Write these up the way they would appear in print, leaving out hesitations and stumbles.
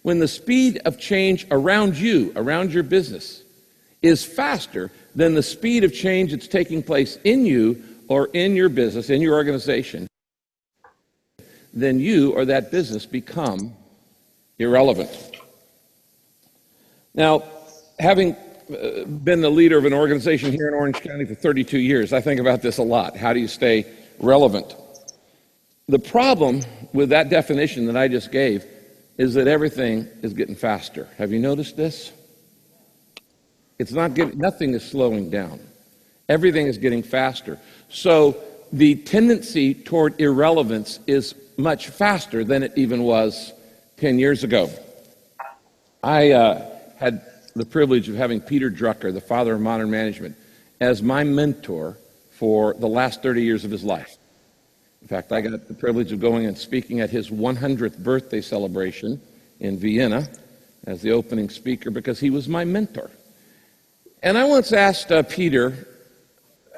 when the speed of change around you, around your business, is faster than the speed of change that's taking place in you or in your business, in your organization, then you or that business become irrelevant. Now, having been the leader of an organization here in Orange County for 32 years, I think about this a lot. How do you stay relevant? The problem with that definition that I just gave is that everything is getting faster. Have you noticed this? It's not getting, nothing is slowing down. Everything is getting faster. So the tendency toward irrelevance is much faster than it even was 10 years ago. I had the privilege of having Peter Drucker, the father of modern management, as my mentor for the last 30 years of his life. In fact, I got the privilege of going and speaking at his 100th birthday celebration in Vienna as the opening speaker because he was my mentor. And I once asked Peter,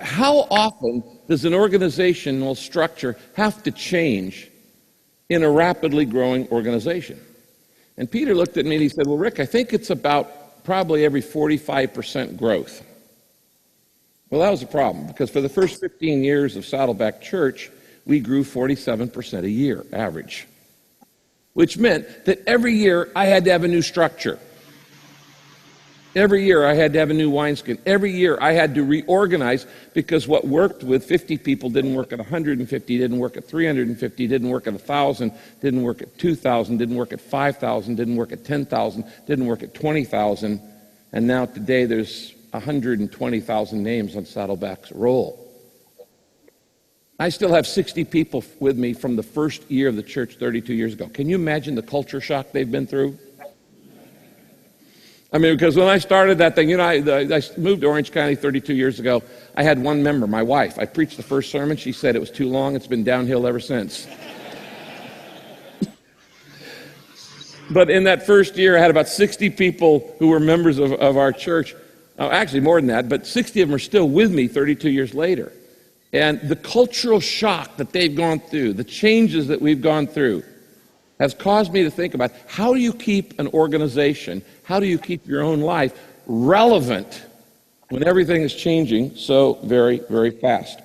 how often does an organizational structure have to change in a rapidly growing organization? And Peter looked at me and he said, well, Rick, I think it's about probably every 45% growth. Well, that was a problem because for the first 15 years of Saddleback Church, we grew 47% a year, average, which meant that every year I had to have a new structure. Every year I had to have a new wineskin. Every year I had to reorganize because what worked with 50 people didn't work at 150, didn't work at 350, didn't work at 1,000, didn't work at 2,000, didn't work at 5,000, didn't work at 10,000, didn't work at 20,000. And now today there's 120,000 names on Saddleback's roll. I still have 60 people with me from the first year of the church 32 years ago. Can you imagine the culture shock they've been through? I mean, because when I started that thing, I moved to Orange County 32 years ago. I had one member, my wife. I preached the first sermon. She said it was too long. It's been downhill ever since. But in that first year, I had about 60 people who were members of our church. Actually, more than that, but 60 of them are still with me 32 years later. And the cultural shock that they've gone through, the changes that we've gone through, has caused me to think about how do you keep an organization, how do you keep your own life relevant when everything is changing so very, very fast.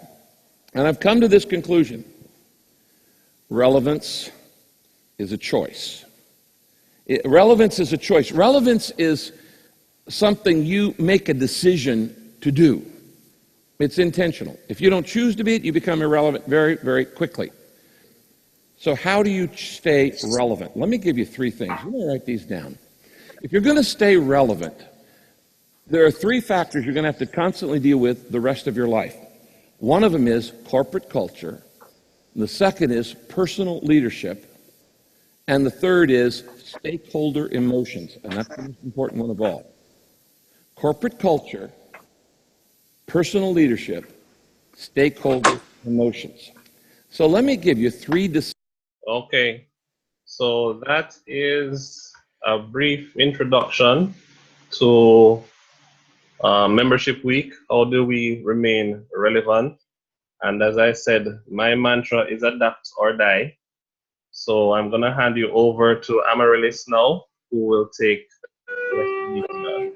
And I've come to this conclusion. Relevance is a choice. Relevance is a choice. Relevance is something you make a decision to do. It's intentional. If you don't choose to be it, you become irrelevant very, very quickly. So how do you stay relevant? Let me give you 3 things. I'm going to write these down. If you're going to stay relevant, there are 3 factors you're going to have to constantly deal with the rest of your life. One of them is corporate culture. The second is personal leadership. And the third is stakeholder emotions. And that's the most important one of all. Corporate culture, personal leadership, stakeholder emotions. So let me give you 3 Okay, so that is a brief introduction to Membership Week. How do we remain relevant? And as I said, my mantra is adapt or die. So I'm going to hand you over to Amaryllis now, who will take the rest of the meeting.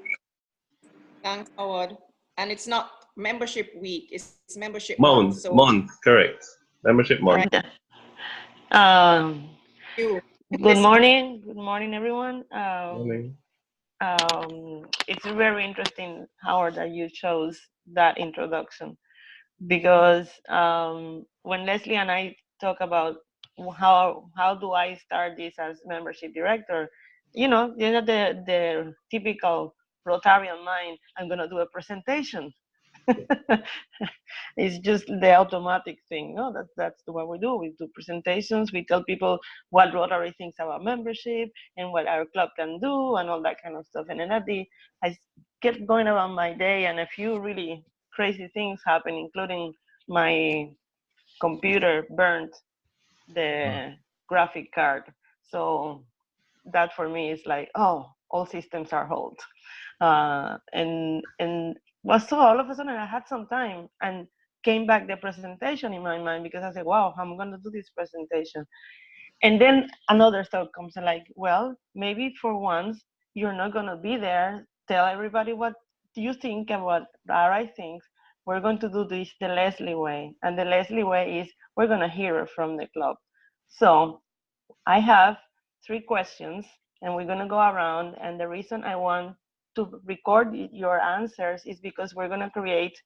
Thanks, Howard. And it's not Membership Week, it's Membership Month. So Month, correct. Membership month. Right. Good morning, everyone. Morning. It's very interesting, Howard, that you chose that introduction because when Leslie and I talk about how do I start this as membership director, the typical Rotarian mind, I'm going to do a presentation. It's just the automatic thing. No, that's what we do. We do presentations. We tell people what Rotary thinks about membership and what our club can do and all that kind of stuff. And then I kept going about my day, and a few really crazy things happened, including my computer burned the graphic card. So that for me is like, oh, all systems are hold. And well, so all of a sudden I had some time and came back the presentation in my mind because I said, wow, I'm going to do this presentation. And then another thought comes like, well, maybe for once you're not going to be there. Tell everybody what you think and what I think. We're going to do this the Leslie way. And the Leslie way is we're going to hear it from the club. So I have 3 questions and we're going to go around. And the reason I want to record your answers is because we're going to create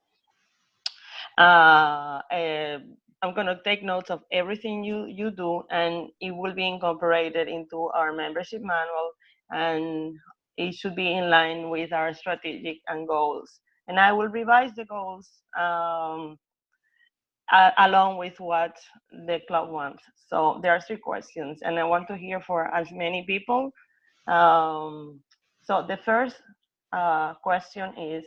I'm going to take notes of everything you do, and it will be incorporated into our membership manual, and it should be in line with our strategic and goals. And I will revise the goals along with what the club wants. So there are 3 questions, and I want to hear for as many people. So the first question is,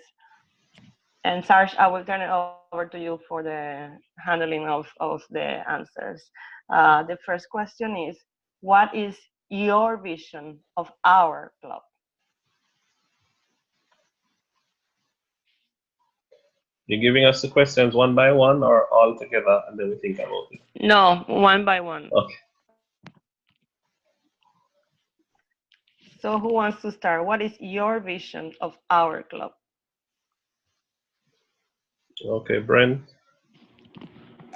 and Sarge, I will turn it over to you for the handling of the answers. The first question is, what is your vision of our club? You're giving us the questions one by one or all together, and then we think about it? No, one by one. Okay. So who wants to start? What is your vision of our club? Okay, Brent.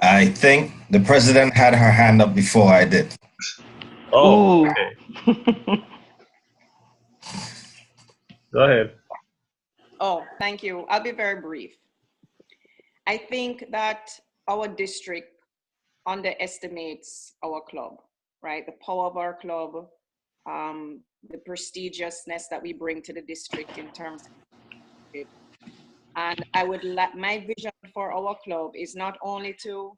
I think the president had her hand up before I did. Oh, Ooh. okay. Go ahead. Oh, thank you. I'll be very brief. I think that our district underestimates our club, right? The power of our club, the prestigiousness that we bring to the district in terms of it. And I would like, my vision for our club is not only to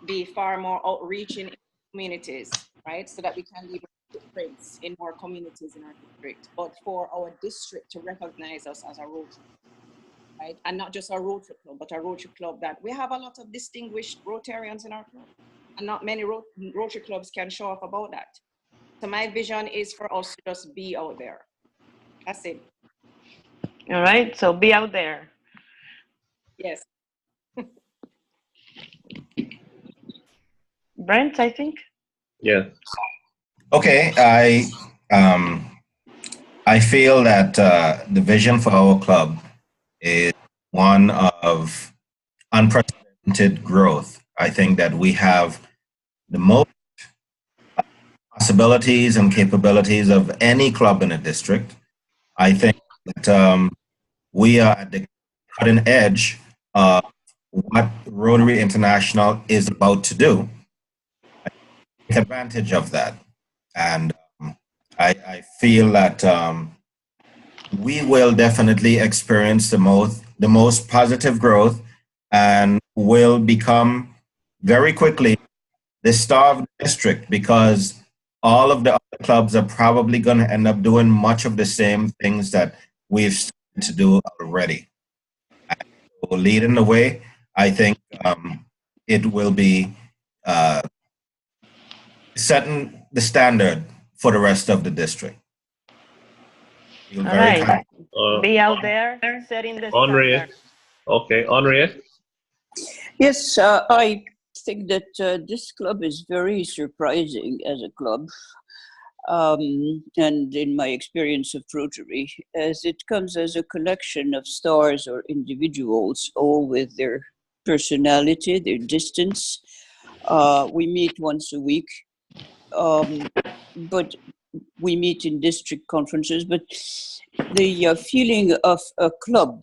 be far more outreaching in communities, right? So that we can leave footprints in more communities in our district, but for our district to recognize us as a Rotary, right? And not just a Rotary club, but a Rotary club that we have a lot of distinguished Rotarians in our club. And not many Rotary clubs can show off about that. So my vision is for us to just be out there. That's it. All right, so be out there. Yes. Brent, I think. Yeah. Okay, I feel that the vision for our club is one of unprecedented growth. I think that we have the most possibilities and capabilities of any club in a district. I think that we are at the cutting edge of what Rotary International is about to do. Take advantage of that. And I feel that we will definitely experience the most positive growth and will become very quickly the star of the district, because all of the other clubs are probably going to end up doing much of the same things that we've started to do already. And so leading the way, I think it will be setting the standard for the rest of the district. All right. Be out there, setting the Henriette. standard. Okay, Henriette. Yes, I think that this club is very surprising as a club. And in my experience of Rotary, as it comes as a collection of stars or individuals, all with their personality, their distance. We meet once a week, but we meet in district conferences. But the feeling of a club,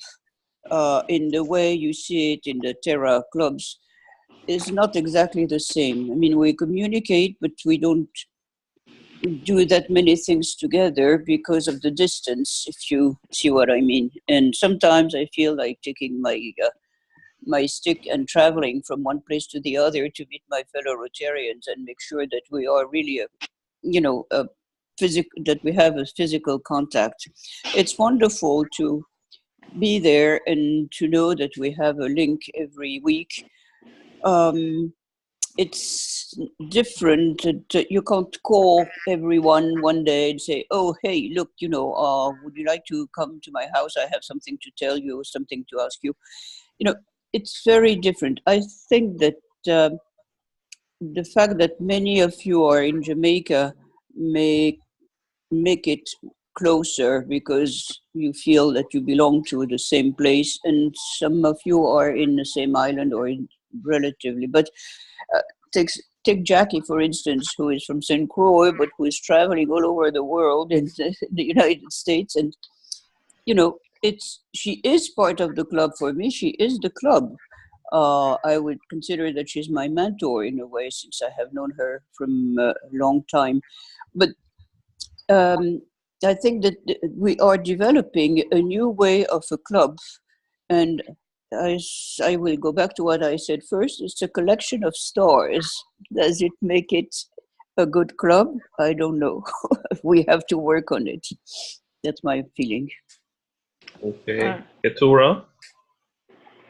in the way you see it in the Terra clubs, is not exactly the same. I mean, we communicate, but we don't do that many things together because of the distance, if you see what I mean. And sometimes I feel like taking my stick and traveling from one place to the other to meet my fellow Rotarians and make sure that we are really that we have a physical contact. It's wonderful to be there and to know that we have a link every week. It's different. You can't call everyone one day and say, oh, hey, look, would you like to come to my house? I have something to tell you, something to ask you. It's very different. I think that the fact that many of you are in Jamaica may make it closer because you feel that you belong to the same place, and some of you are in the same island or relatively. But uh, take, take Jackie, for instance, who is from St. Croix, but who is traveling all over the world in the United States. And, she is part of the club for me. She is the club. I would consider that she's my mentor in a way, since I have known her from a long time. But um, I think that we are developing a new way of a club. And I will go back to what I said first. It's a collection of stars. Does it make it a good club? I don't know. We have to work on it. That's my feeling. Okay. Ketura?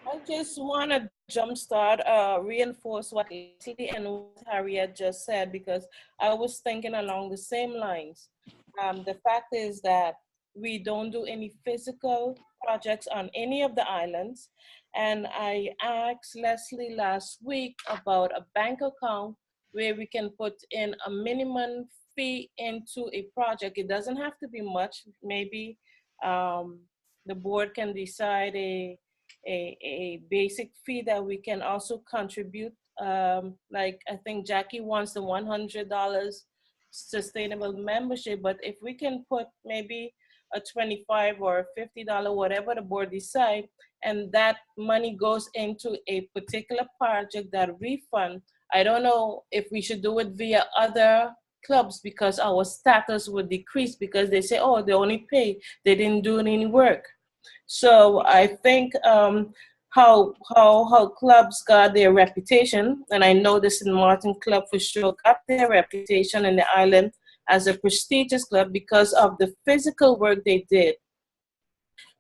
I just want to jumpstart, reinforce what Leslie and what Harriet just said, because I was thinking along the same lines. The fact is that we don't do any physical projects on any of the islands. And I asked Leslie last week about a bank account where we can put in a minimum fee into a project. It doesn't have to be much. Maybe the board can decide a basic fee that we can also contribute. Like I think Jackie wants the $100 sustainable membership, but if we can put maybe a $25 or $50, whatever the board decide, and that money goes into a particular project that refund. I don't know if we should do it via other clubs, because our status would decrease, because they say, oh, they only pay, they didn't do any work. So I think how clubs got their reputation, and I know the St. Martin Club for sure got their reputation in the island as a prestigious club because of the physical work they did.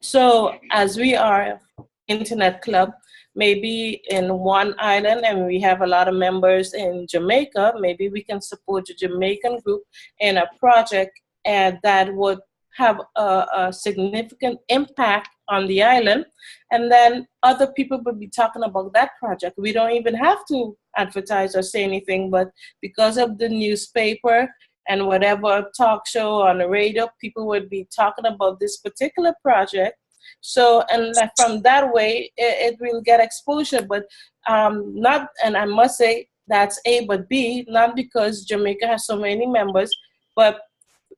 So as we are internet club, maybe in one island, and we have a lot of members in Jamaica, maybe we can support the Jamaican group in a project and that would have a significant impact on the island. And then other people will be talking about that project. We don't even have to advertise or say anything, but because of the newspaper and whatever talk show on the radio, people would be talking about this particular project. So, and from that way, it will get exposure, but not, and I must say that's A, but B, not because Jamaica has so many members, but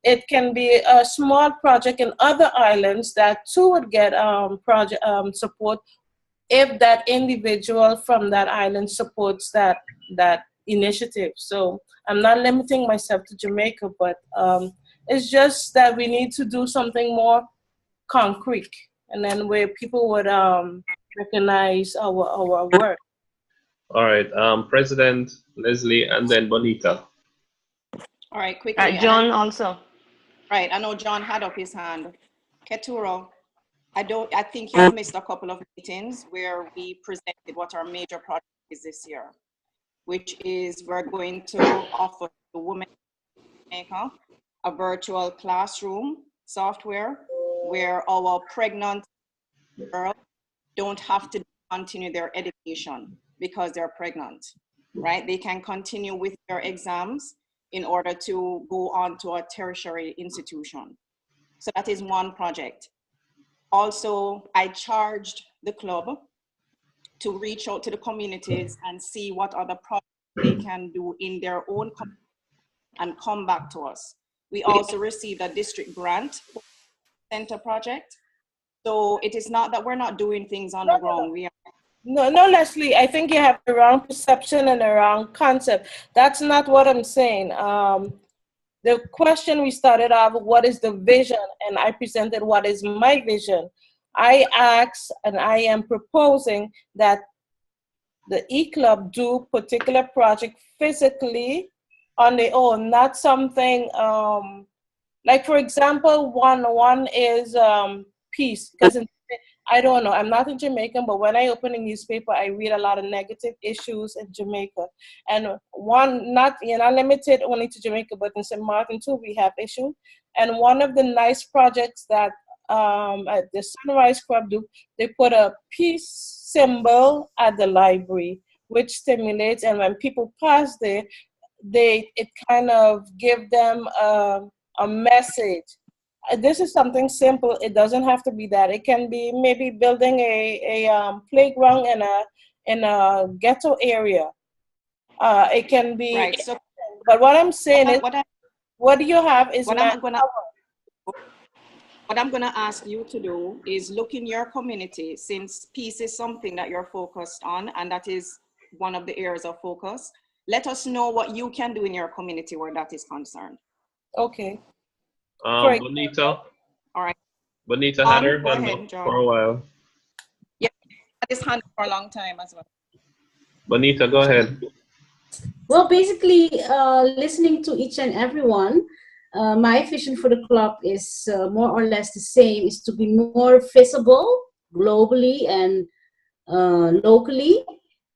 it can be a small project in other islands that too would get project support if that individual from that island supports that initiative. So I'm not limiting myself to Jamaica, but it's just that we need to do something more concrete, and then where people would recognize our work. All right. President Leslie and then Bonita. All right, quickly. John also. Right, I know John had up his hand. Keturo, I think you have missed a couple of meetings where we presented what our major project is this year, which is we're going to offer the women maker a virtual classroom software where our pregnant girls don't have to continue their education because they're pregnant, right? They can continue with their exams in order to go on to a tertiary institution. So that is one project. Also, I charged the club to reach out to the communities and see what other projects they can do in their own community and come back to us. We also received a district grant center project. So it is not that we're not doing things on the ground. We are. No, Leslie, I think you have the wrong perception and the wrong concept. That's not what I'm saying. The question we started off, what is the vision? And I presented what is my vision. I asked and I am proposing that the E-Club do particular project physically on their own, not something like, for example, one is peace, because I don't know, I'm not in Jamaican, but when I open a newspaper, I read a lot of negative issues in Jamaica. And one, not, you're not limited only to Jamaica, but in St. Martin too, we have issues. And one of the nice projects that at the Sunrise Club do, they put a peace symbol at the library. which stimulates, and when people pass there, it kind of give them a message. This is something simple. It doesn't have to be that. It can be maybe building a playground in a ghetto area. It can be. Right. So But what I'm saying is, what, I, what you have is what I'm gonna manpower. what I'm gonna ask you to do is look in your community, since peace is something that you're focused on, and that is one of the areas of focus. Let us know what you can do in your community where that is concerned. Okay. For Bonita. All right. Bonita had her Go hand ahead, up John. for a while. Yeah, had this hand for a long time as well. Bonita, go ahead. Well, basically, listening to each and everyone, my vision for the club is more or less the same, is to be more visible globally and locally,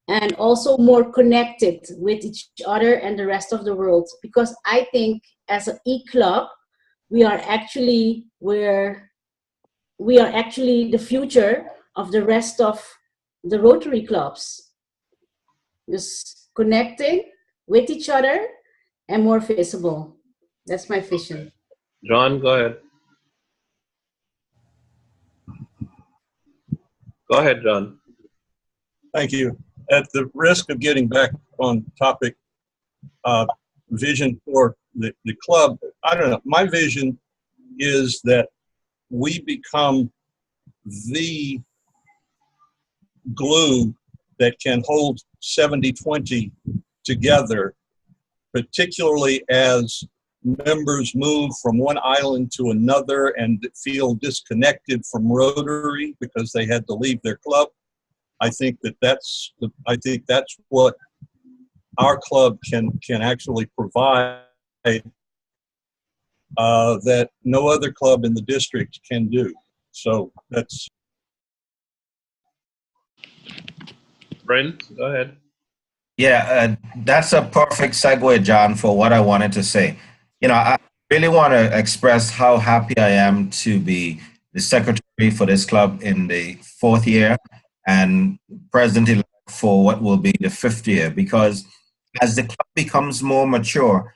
and also more connected with each other and the rest of the world. Because I think as an e-club, we are actually the future of the rest of the Rotary clubs. Just connecting with each other and more visible. That's my vision. John, go ahead. Go ahead, John. Thank you. At the risk of getting back on topic, vision for the club, I don't know. My vision is that we become the glue that can hold 70-20 together, particularly as members move from one island to another and feel disconnected from Rotary because they had to leave their club. I think that's what our club can actually provide, that no other club in the district can do. So that's. Brent, go ahead. Yeah, that's a perfect segue, John, for what I wanted to say. I really want to express how happy I am to be the secretary for this club in the fourth year and president-elect for what will be the fifth year, because as the club becomes more mature,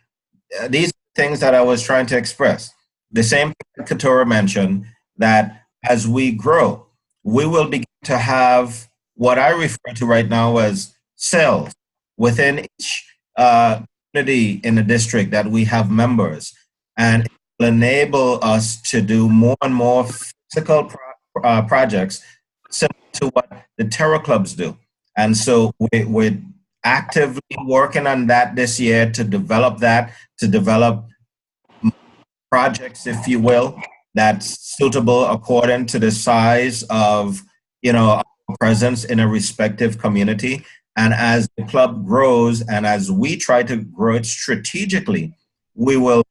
these are things that I was trying to express. The same thing that Katora mentioned, that as we grow, we will begin to have what I refer to right now as cells within each community in the district, that we have members, and it will enable us to do more and more physical projects similar to what the Terra Clubs do. And so we're actively working on that this year to develop that, to develop projects, if you will, that's suitable according to the size of, our presence in a respective community. And as the club grows and as we try to grow it strategically, we will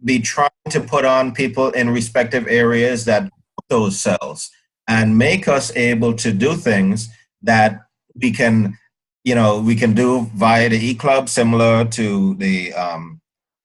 be trying to put on people in respective areas that those cells and make us able to do things that we can, we can do via the e-club, similar to the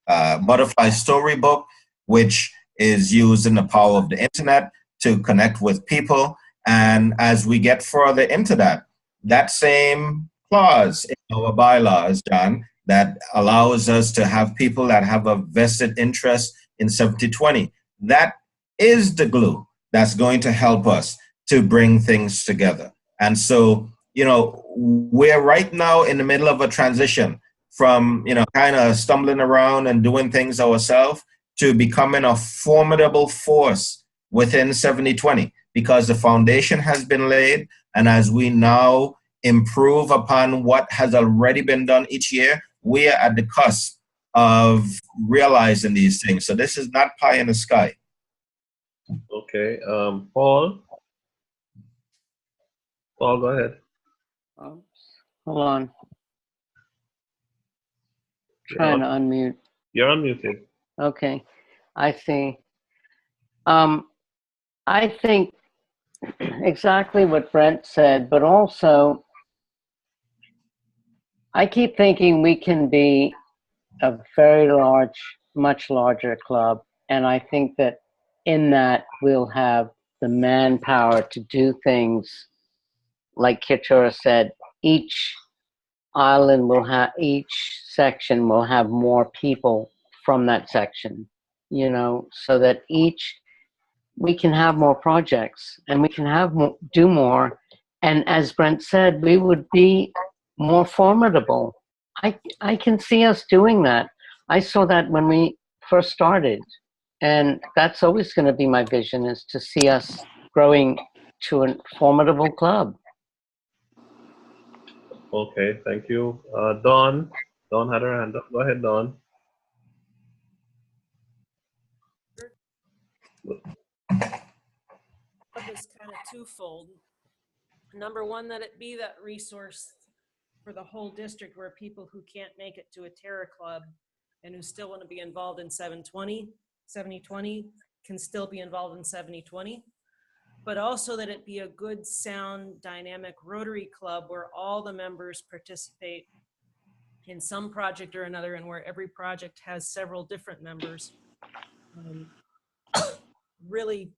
Butterfly Storybook, which is using the power of the internet to connect with people. And as we get further into that, that same clause in our bylaws, John, that allows us to have people that have a vested interest in 70-20, that is the glue that's going to help us to bring things together. And so, we're right now in the middle of a transition from, kind of stumbling around and doing things ourselves to becoming a formidable force within 70-20, because the foundation has been laid. And as we now improve upon what has already been done each year, we are at the cusp of realizing these things. So this is not pie in the sky. Okay, Paul. Paul, go ahead. Hold on. Trying to unmute. You're unmuted. Okay, I see. I think exactly what Brent said, but also I keep thinking we can be a very large, much larger club. And I think that in that we'll have the manpower to do things like Kitora said, each island will have, each section will have more people from that section, you know, so that we can have more projects and we can have more, do more. And as Brent said, we would be more formidable. I can see us doing that. I saw that when we first started. And that's always going to be my vision, is to see us growing to a formidable club. Okay, thank you. Dawn had her hand up. Go ahead, Dawn. Is kind of twofold. Number one, that it be that resource for the whole district where people who can't make it to a Terra Club and who still want to be involved in 70-20 can still be involved in 70-20, but also that it be a good, sound, dynamic Rotary Club where all the members participate in some project or another, and where every project has several different members. Really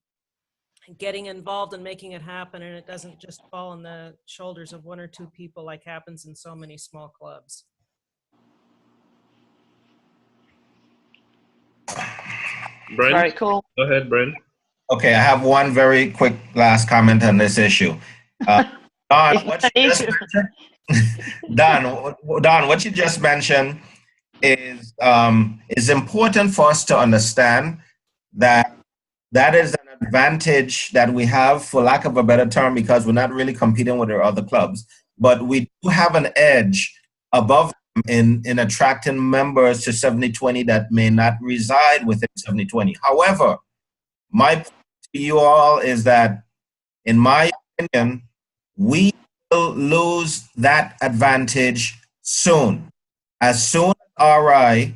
getting involved and making it happen, and it doesn't just fall on the shoulders of one or two people like happens in so many small clubs. Brent? Very cool. Go ahead, Brent. Okay, I have one very quick last comment on this issue. Don, what you just mentioned, Don, what you just mentioned is important for us to understand that is an advantage that we have, for lack of a better term, because we're not really competing with our other clubs, but we do have an edge above them in attracting members to 70-20 that may not reside within 70-20. However, my point to you all is that, in my opinion, we will lose that advantage soon. As soon as RI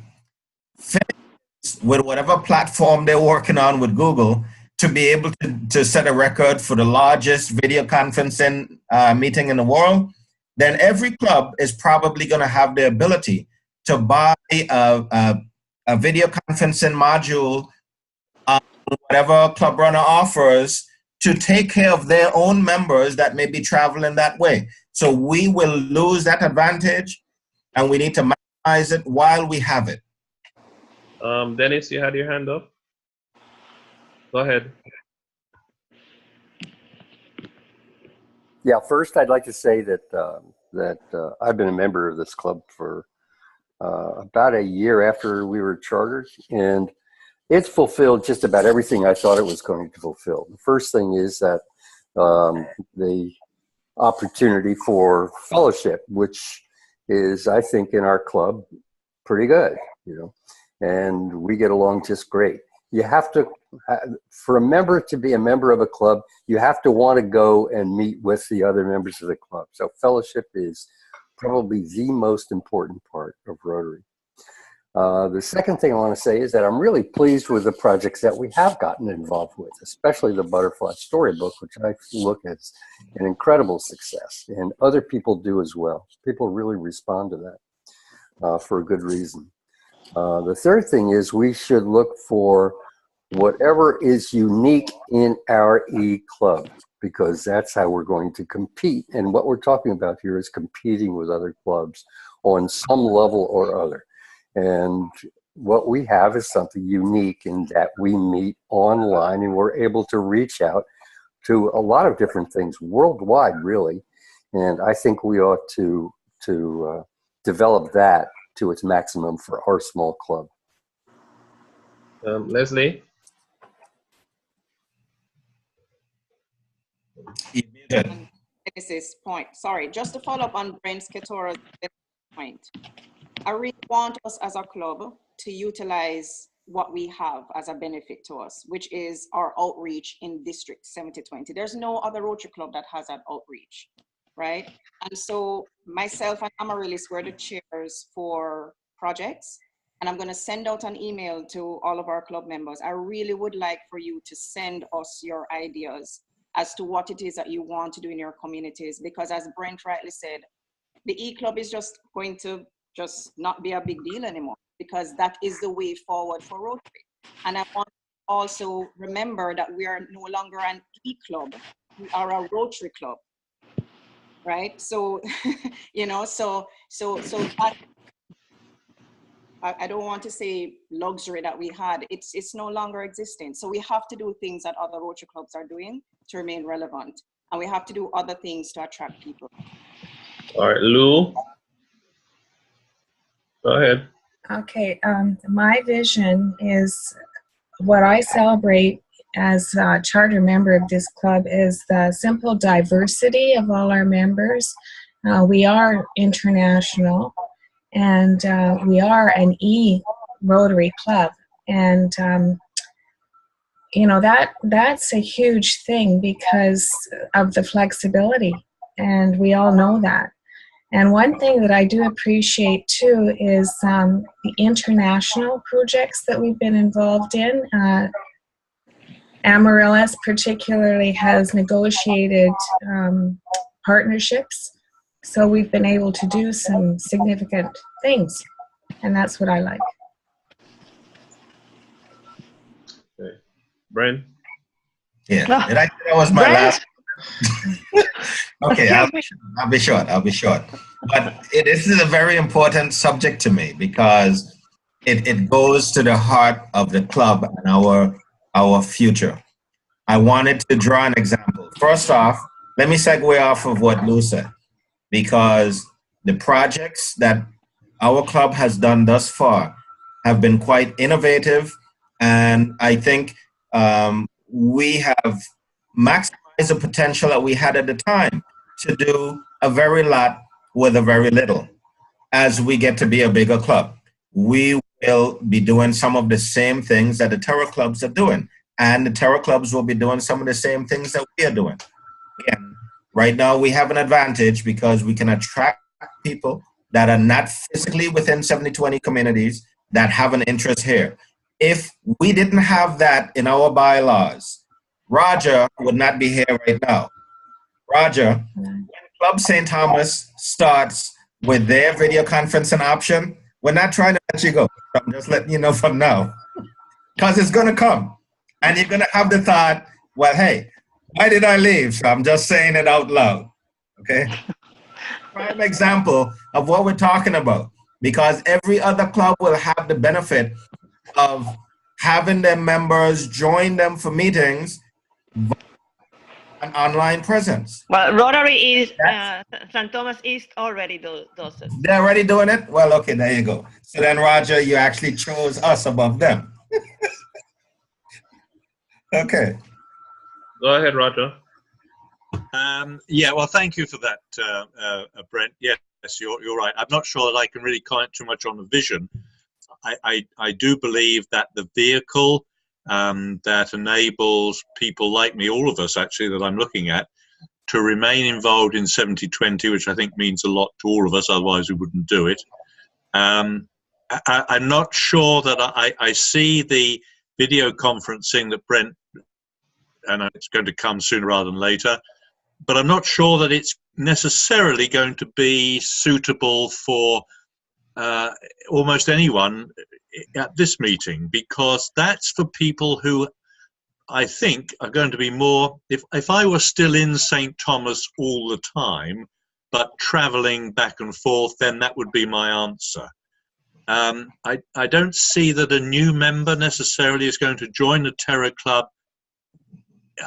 finishes with whatever platform they're working on with Google to be able to set a record for the largest video conferencing meeting in the world, then every club is probably going to have the ability to buy a video conferencing module, whatever Club Runner offers, to take care of their own members that may be traveling that way. So we will lose that advantage, and we need to maximize it while we have it. Dennis, you had your hand up. Go ahead. Yeah, first I'd like to say that I've been a member of this club for about a year after we were chartered, and it's fulfilled just about everything I thought it was going to fulfill. The first thing is that the opportunity for fellowship, which is, I think, in our club, pretty good, you know, and we get along just great. You have to, for a member to be a member of a club, you have to want to go and meet with the other members of the club. So fellowship is probably the most important part of Rotary. The second thing I want to say is that I'm really pleased with the projects that we have gotten involved with, especially the Butterfly Storybook, which I look at as an incredible success, and other people do as well. People really respond to that for a good reason. The third thing is we should look for whatever is unique in our e-club, because that's how we're going to compete. And what we're talking about here is competing with other clubs on some level or other. And what we have is something unique in that we meet online and we're able to reach out to a lot of different things worldwide, really. And I think we ought to develop that to its maximum for our small club. Leslie? Dennis's point. Sorry, just to follow up on Brent Sketora's point. I really want us as a club to utilize what we have as a benefit to us, which is our outreach in District 70-20. There's no other Rotary club that has that outreach, right? And so myself and Amaryllis were the chairs for projects, and I'm going to send out an email to all of our club members. I really would like for you to send us your ideas as to what it is that you want to do in your communities, because as Brent rightly said, the e-club is just going to just not be a big deal anymore, because that is the way forward for Rotary. And I want to also remember that we are no longer an e-club, we are a Rotary club. right? So, you know, so that, I don't want to say luxury that we had. It's no longer existing. So we have to do things that other Rotary clubs are doing to remain relevant, and we have to do other things to attract people. All right, Lou, go ahead. Okay, my vision is what I celebrate as a charter member of this club is the simple diversity of all our members. We are international, and we are an Rotary club, and you know that's a huge thing because of the flexibility, and we all know that. And one thing that I do appreciate too is the international projects that we've been involved in. Amaryllis particularly has negotiated partnerships, so we've been able to do some significant things, and that's what I like. Okay. Brent? Yeah, did I say that was my last? Okay, I'll be short. I'll be short. But this is a very important subject to me because it goes to the heart of the club and our future. I wanted to draw an example. First off, let me segue off of what Lou said, because the projects that our club has done thus far have been quite innovative, and I think we have maximized the potential that we had at the time to do a very lot with a very little. As we get to be a bigger club, we will be doing some of the same things that the terror clubs are doing, and the terror clubs will be doing some of the same things that we are doing. Again, right now we have an advantage because we can attract people that are not physically within 7020 communities that have an interest here. If we didn't have that in our bylaws, Roger would not be here right now. Roger, when Club St. Thomas starts with their video conferencing option, we're not trying to let you go. I'm just letting you know from now, because it's going to come. And you're going to have the thought, well, hey, why did I leave? So I'm just saying it out loud, okay? Prime example of what we're talking about, because every other club will have the benefit of having their members join them for meetings, an online presence. Well, Rotary is, St. Thomas East already does it. They're already doing it? Well, okay, there you go. So then, Roger, you actually chose us above them. Okay. Go ahead, Roger. Yeah, well, thank you for that, Brent. Yes, you're right. I'm not sure that I can really comment too much on the vision. I do believe that the vehicle that enables people like me, all of us actually, that I'm looking at, to remain involved in 7020, which I think means a lot to all of us, otherwise we wouldn't do it. I'm not sure that I see the video conferencing that Brent, and it's going to come sooner rather than later, but I'm not sure that it's necessarily going to be suitable for almost anyone at this meeting, because that's for people who I think are going to be more, if I were still in St. Thomas all the time, but traveling back and forth, then that would be my answer. I don't see that a new member necessarily is going to join the Terror Club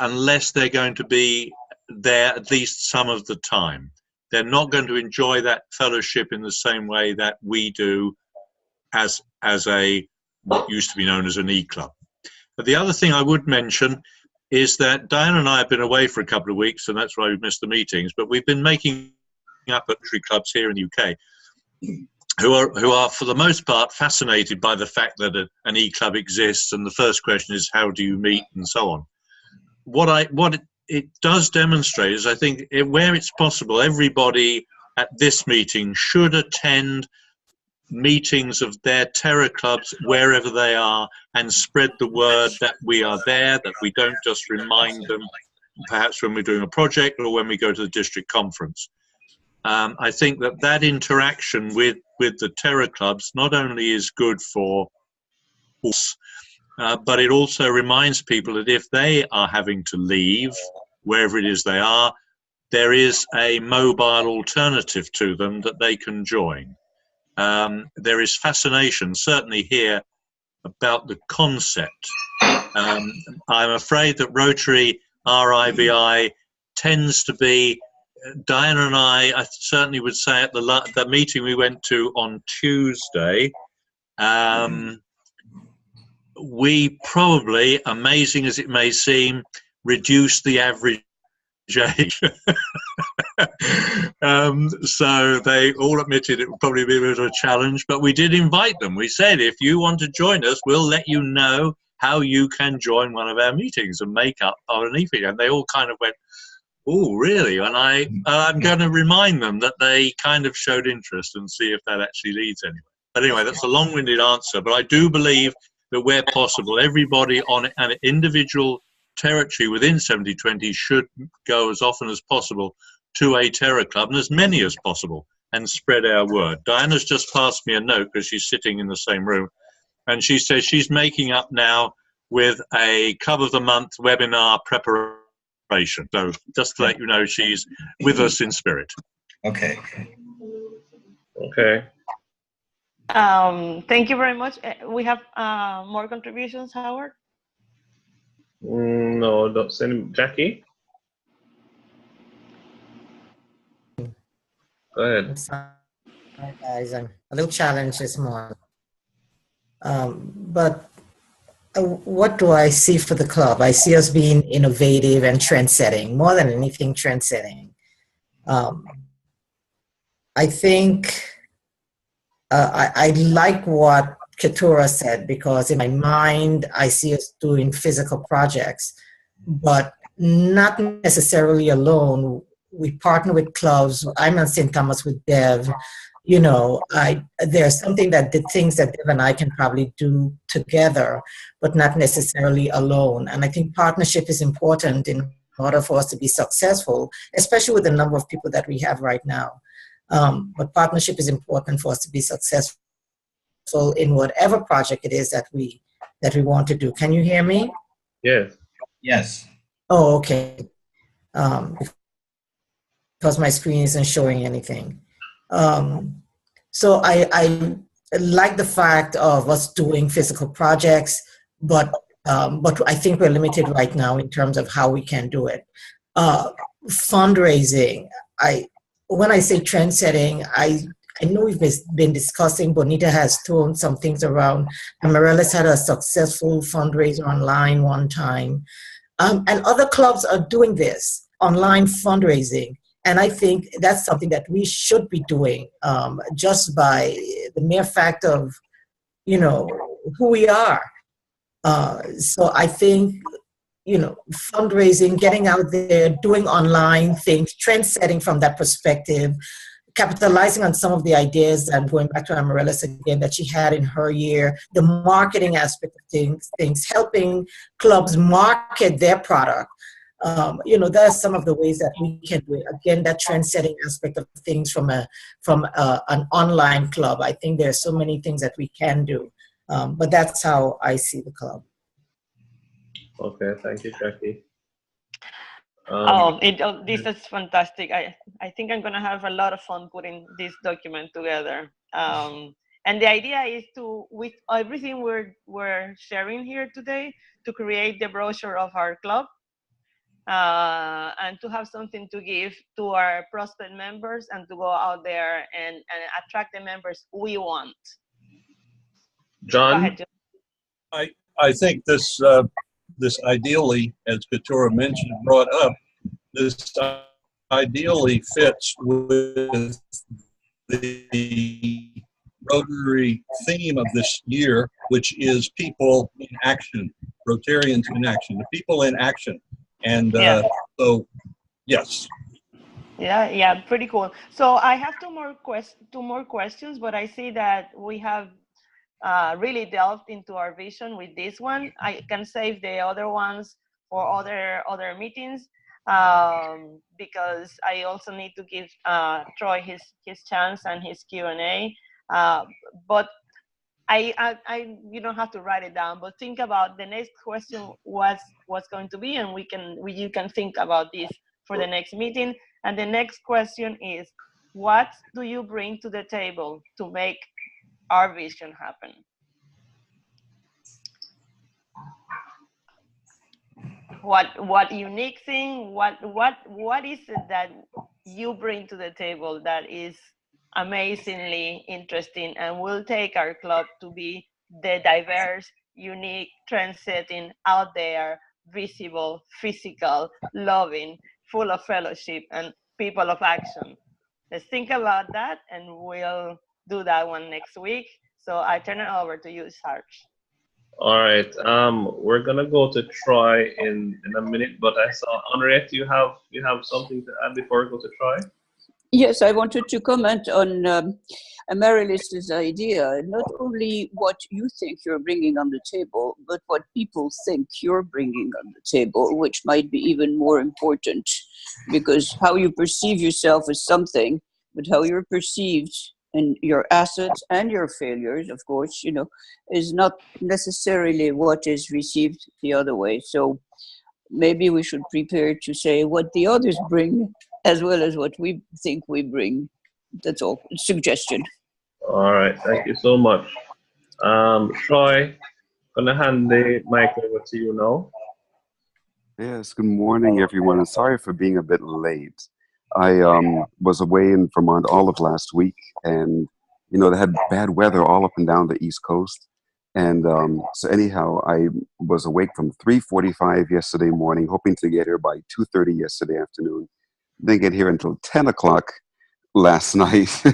unless they're going to be there at least some of the time. They're not going to enjoy that fellowship in the same way that we do as a what used to be known as an E-club. But the other thing I would mention is that Diana and I have been away for a couple of weeks, and that's why we've missed the meetings, but we've been making up at Rotary clubs here in the UK who are for the most part fascinated by the fact that an E-club exists, and the first question is how do you meet and so on. What it does demonstrate is, I think, where it's possible, everybody at this meeting should attend meetings of their terror clubs wherever they are and spread the word that we are there, that we don't just remind them perhaps when we're doing a project or when we go to the district conference. I think that interaction with the terror clubs not only is good for us, but it also reminds people that if they are having to leave wherever it is they are, there is a mobile alternative to them that they can join. There is fascination, certainly here, about the concept. I'm afraid that Rotary RIVI tends to be, Diana and I certainly would say at the meeting we went to on Tuesday, we probably, amazing as it may seem, reduced the average age. So they all admitted it would probably be a bit of a challenge, but we did invite them. We said, if you want to join us, we'll let you know how you can join one of our meetings and make up our evening. And they all kind of went, oh, really? And I'm going to remind them that they kind of showed interest and see if that actually leads anywhere. But anyway, that's a long-winded answer. But I do believe that where possible, everybody on an individual territory within 7020 should go as often as possible to a terror club, and as many as possible, and spread our word. Diana's just passed me a note because she's sitting in the same room, and she says she's making up now with a Club of the Month webinar preparation. So just to let you know, she's with us in spirit. Okay. Okay. Thank you very much. We have more contributions, Howard? No, don't send Jackie. Go ahead. Sorry, guys, I'm a little challenged this morning. But what do I see for the club? I see us being innovative and trend-setting, more than anything, trend-setting. I think I like what Keturah said, because in my mind, I see us doing physical projects, but not necessarily alone. We partner with clubs. I'm at St. Thomas with Dev. You know, there's something that the things that Dev and I can probably do together, but not necessarily alone. And I think partnership is important in order for us to be successful, especially with the number of people that we have right now. But partnership is important for us to be successful in whatever project it is that we want to do. Can you hear me? Yes. Yes. Oh, okay. Because my screen isn't showing anything. So I like the fact of us doing physical projects, but I think we're limited right now in terms of how we can do it. Fundraising. When I say trend setting, I know we've been discussing, Bonita has thrown some things around. Amarellis had a successful fundraiser online one time. And other clubs are doing this, online fundraising. And I think that's something that we should be doing, just by the mere fact of, you know, who we are. So I think, you know, fundraising, getting out there, doing online things, trend setting from that perspective, capitalizing on some of the ideas, and going back to Amarellis again, that she had in her year, the marketing aspect of things, helping clubs market their product. You know, there are some of the ways that we can do it. Again, that trend-setting aspect of things from an online club. I think there are so many things that we can do, but that's how I see the club. Okay, thank you, Jackie. This is fantastic. I think I'm gonna have a lot of fun putting this document together. And the idea is to, with everything we're sharing here today, to create the brochure of our club, and to have something to give to our prospect members, and to go out there and attract the members we want. John? Go ahead, John. I think this ideally, as Keturah mentioned, brought up, this ideally fits with the Rotary theme of this year, which is people in action, Rotarians in action, the people in action. And so, yes. Yeah, pretty cool. So I have two more questions, but I see that we have really delved into our vision with this one. I can save the other ones for other meetings, because I also need to give Troy his chance and his Q&A. But I you don't have to write it down, but think about the next question, what's going to be, and you can think about this for the next meeting. And the next question is, what do you bring to the table to make our vision happen? What unique thing, what is it that you bring to the table that is amazingly interesting and will take our club to be the diverse, unique, trend-setting, out there, visible, physical, loving, full of fellowship and people of action? Let's think about that, and we'll do that one next week. So I turn it over to you, Sarge. All right. We're gonna go to Troy in a minute, but I saw Henriette, you have something to add before we go to Troy? Yes, I wanted to comment on Amaryllis's idea. Not only what you think you're bringing on the table, but what people think you're bringing on the table, which might be even more important, because how you perceive yourself is something, but how you're perceived and your assets and your failures, of course, is not necessarily what is received the other way. So maybe we should prepare to say what the others bring as well as what we think we bring. That's all. Suggestion. All right. Thank you so much. Troy, gonna hand the mic over to you now. Yes, good morning, everyone. And sorry for being a bit late. I was away in Vermont all of last week, and they had bad weather all up and down the East Coast. And so anyhow, I was awake from 3:45 yesterday morning, hoping to get here by 2:30 yesterday afternoon. Didn't get here until 10 o'clock last night.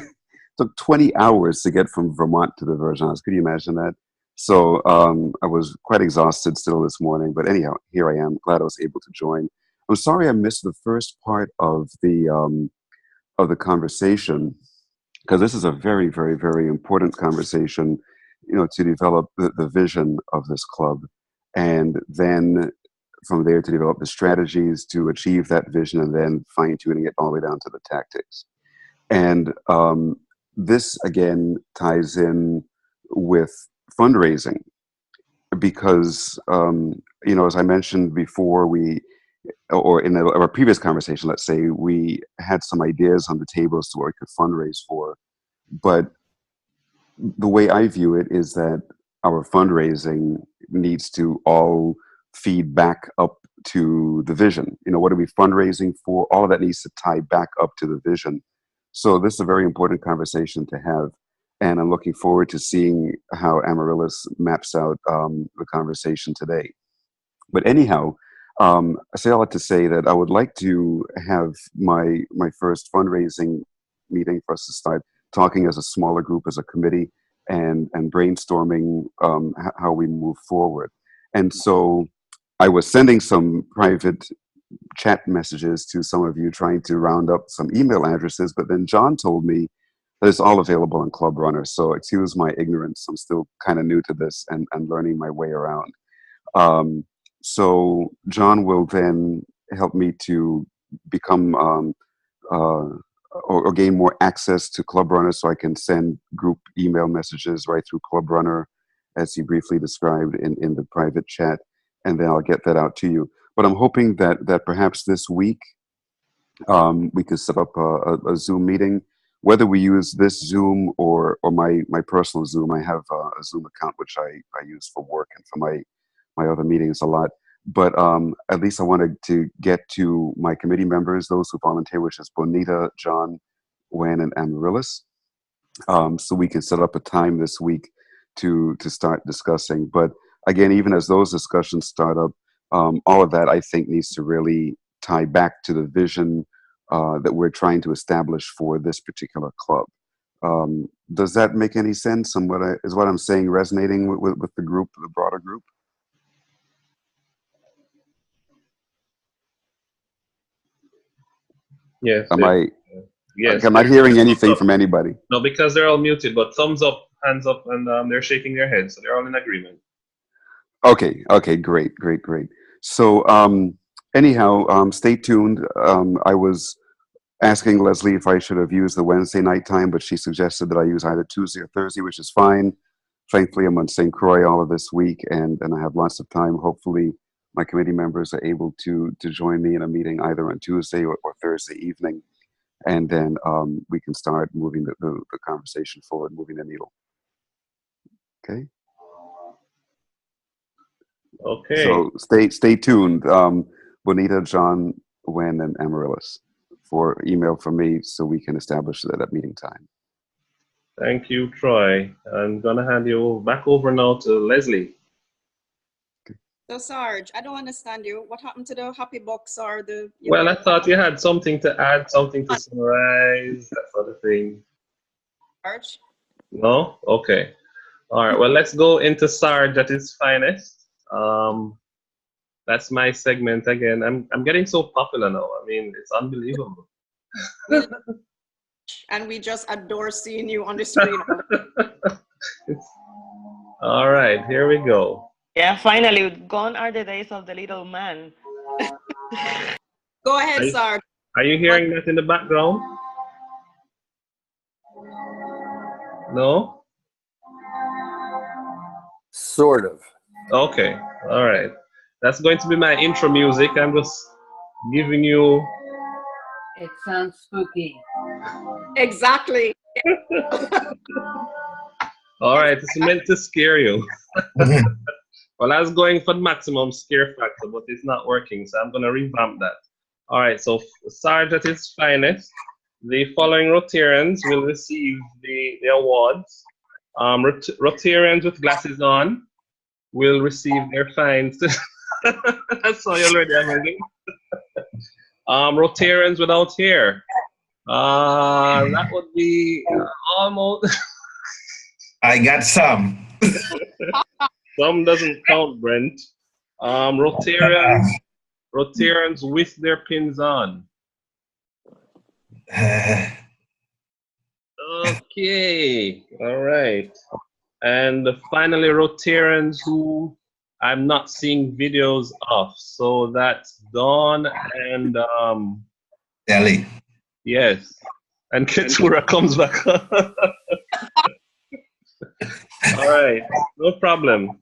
Took 20 hours to get from Vermont to the Virgin Islands. Could you imagine that? So I was quite exhausted still this morning, but anyhow, here I am. Glad I was able to join. I'm sorry I missed the first part of the conversation, because this is a very, very, very important conversation, to develop the vision of this club, and then from there to develop the strategies to achieve that vision, and then fine tuning it all the way down to the tactics. And this again ties in with fundraising, because as I mentioned before, or in our previous conversation, let's say, we had some ideas on the table as to what we could fundraise for, but the way I view it is that our fundraising needs to all feed back up to the vision. What are we fundraising for? All of that needs to tie back up to the vision. So this is a very important conversation to have, and I'm looking forward to seeing how Amaryllis maps out the conversation today. But anyhow, I say all that to say that I would like to have my first fundraising meeting for us to start talking as a smaller group, as a committee, and brainstorming how we move forward. And so I was sending some private chat messages to some of you, trying to round up some email addresses, but then John told me that it's all available on Club Runner. So excuse my ignorance. I'm still kind of new to this and learning my way around. So John will then help me to become or gain more access to Club Runner, so I can send group email messages right through Club Runner, as he briefly described in the private chat, and then I'll get that out to you. But I'm hoping that perhaps this week we could set up a Zoom meeting, whether we use this Zoom or my personal Zoom. I have a Zoom account which I use for work and for my other meetings a lot. But at least I wanted to get to my committee members, those who volunteer, which is Bonita, John, Wen, and Amaryllis, so we can set up a time this week to start discussing. But again, even as those discussions start up, all of that I think needs to really tie back to the vision that we're trying to establish for this particular club. Does that make any sense? And is what I'm saying resonating with the group, the broader group? Yes. Yes. I'm not hearing anything from anybody. No, because they're all muted, but thumbs up, hands up, and they're shaking their heads, so they're all in agreement. Okay, great. So anyhow, stay tuned. I was asking Leslie if I should have used the Wednesday night time, but she suggested that I use either Tuesday or Thursday, which is fine. Thankfully, I'm on St. Croix all of this week, and I have lots of time, hopefully, my committee members are able to join me in a meeting either on Tuesday or Thursday evening, and then we can start moving the conversation forward, moving the needle. Okay. Okay. So stay tuned, Bonita, John, Wen, and Amaryllis, for email from me so we can establish that meeting time. Thank you, Troy. I'm gonna hand you back over now to Leslie. So Sarge, I don't understand you. What happened to the happy box or the? Well, I thought you had something to add, something to summarize, that sort of thing. Sarge? No? Okay. All right. Well, let's go into Sarge at its finest. That's my segment again. I'm getting so popular now. I mean, it's unbelievable. And we just adore seeing you on the screen. All right, here we go. Yeah, finally, gone are the days of the little man. Go ahead, Sarge. Are you hearing that in the background? No? Sort of. Okay, all right. That's going to be my intro music. I'm just giving you... It sounds spooky. Exactly. All right, it's meant to scare you. Well, I was going for maximum scare factor, but it's not working, so I'm going to revamp that. All right, so Sarge at its finest, the following Rotarians will receive the awards. Rotarians with glasses on will receive their fines. That's all you're already having. Rotarians without hair. That would be almost... I got some. Some doesn't count, Brent. Rotarians with their pins on. Okay, all right. And finally, Rotarians who I'm not seeing videos of. So that's Dawn and Ellie. Yes. And Ketura comes back. All right, no problem.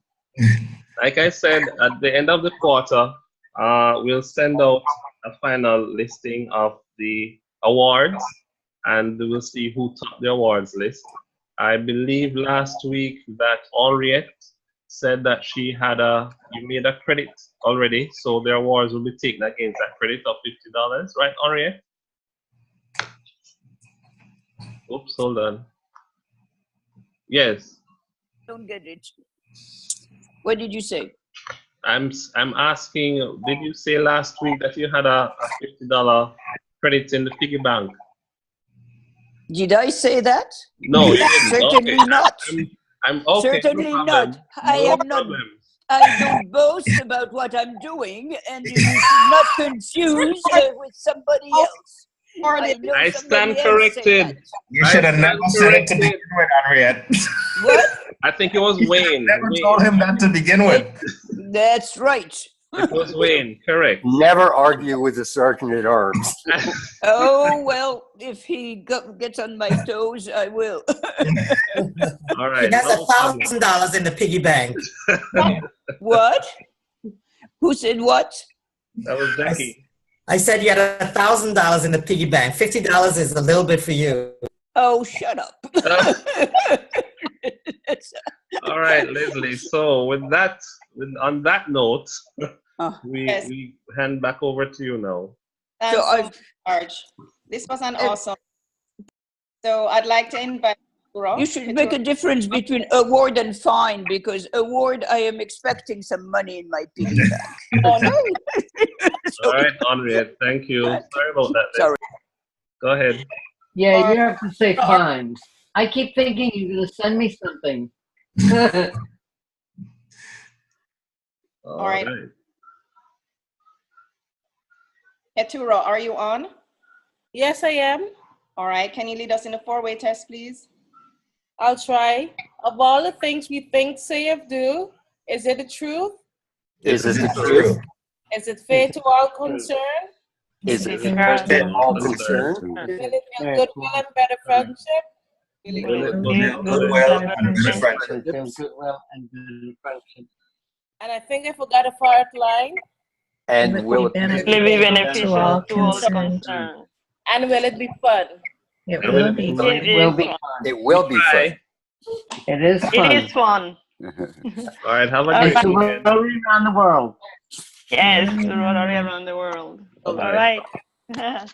Like I said, at the end of the quarter, we'll send out a final listing of the awards, and we'll see who topped the awards list. I believe last week that Henriette said that she had you made a credit already, so the awards will be taken against that credit of $50, right, Henriette? Oops, hold on. Yes. Don't get it. What did you say? I'm asking, did you say last week that you had a $50 credit in the piggy bank? Did I say that? No, you didn't. Certainly Okay. not. I'm okay. Certainly no not. I no am not. problem. I don't boast about what I'm doing, and you should not confuse with somebody else. I stand corrected. You should have never said it to begin with, Henriette. What? I think it was Wayne. Never told him that to begin with. That's right. It was Wayne, correct. Never argue with the sergeant at arms. Oh, well, if he gets on my toes, I will. All right. He has $1,000 in the piggy bank. What? Who said what? That was Jackie. I said you had $1,000 in the piggy bank. $50 is a little bit for you. Oh, shut up. All right, Leslie. So with that, on that note, we hand back over to you now. So, Sarge, this was an awesome. So I'd like to invite You should make a difference between award and fine, because award, I am expecting some money in my piggy bank. Oh, no. All right, Henriette, thank you. Sorry about that. Sorry. Go ahead. Yeah, you have to say fines. I keep thinking you're going to send me something. All right. Ketura, are you on? Yes, I am. All right. Can you lead us in a four-way test, please? I'll try. Of all the things we think, say, or do, is it the truth? Is it the truth? Is it fair to all concerned? Is it fair to all concerned? Will it build goodwill and better friendship? Goodwill and better friendship. And I think I forgot a fourth line. And will it Will be beneficial to all to all the concerned. concerned. And will it be fun? It And will will it be be. fun? It Will is be fun. fun. It will be fun. Try. It is It fun. is fun. All right. Have a All great It's right. a weekend. Rotary around the world. Yes, Rotary Rotary around the world. All Bye-bye. right.